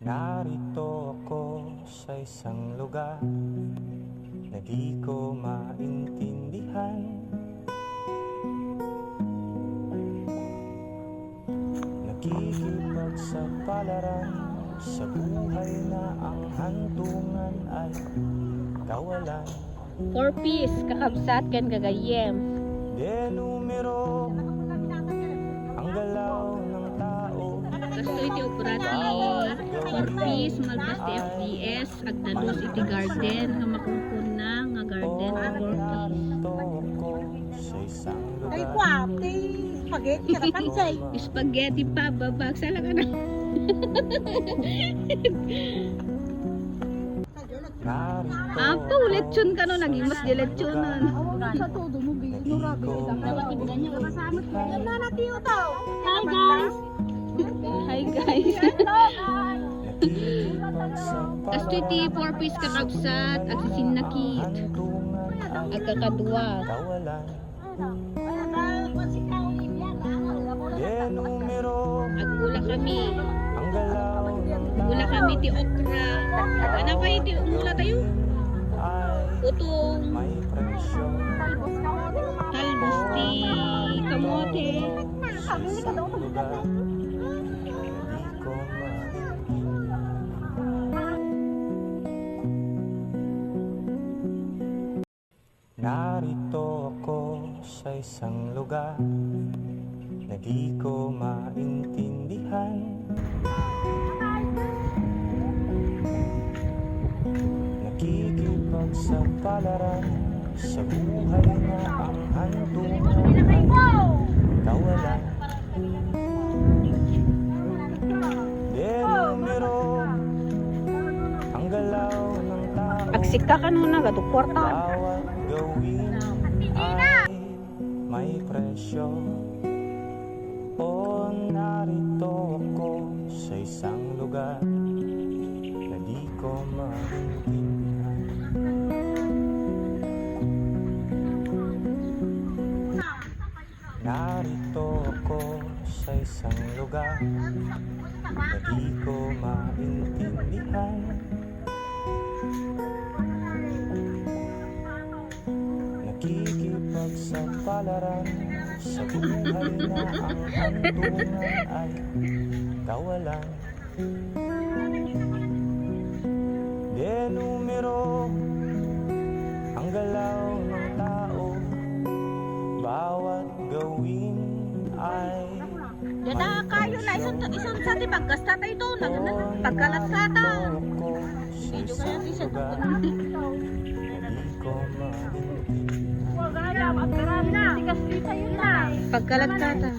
Narito ako sa isang lugar na di ko maintindihan. Nakikipagsapalaran sa buhay na ang hantungan ay kawalan. 4-piece, kakabsat kan gagayem. De numero ang galaw ng tao. Kasto iti operati 4-piece, malbas ti FDS, agdados iti garden, nga makungkun na nga garden o 4-piece. Narito ako sa isang Ay, lugar. kwate. Spaghetti ka na pansay. Spaghetti pa, babag, sala ka na. Narito Apa, lechon ka no, naging mas di lechonan. Sa todo mo, binurabi. Yan na natiyo daw. Hi guys! Hi guys! Kasto iti 4-piece kakabsat, at sisinakit, at kakadwa. Agula kami. Agula kami ti okra. Ano pa iti umula tayo? Utong. Talbos ti kamote. Narito ako sa isang lugar na di ko maintindihan. Nakikipagsapalaran sa buhay na ang hantungan ay kawalan. De numero ang galaw ng tao. Agsika ka no na, gato kwarta. Bawat gawin ay may presyo. O narito ako sa isang lugar na di ko maintindihan. Narito ako sa isang lugar na di ko maintindihan. Nakikipagsapalaran sa buhay na ang hantungan ay kawalan. De numero ang galaw ng tao. Bawat gawin ay Yada kayo na isang sa ti pagkasta tayo to. Pagkalat ka ta. Medyo kaya isang di ko maintindihan. Wag na, magkarami na. Tigas kita yun na. Pagkalagkata.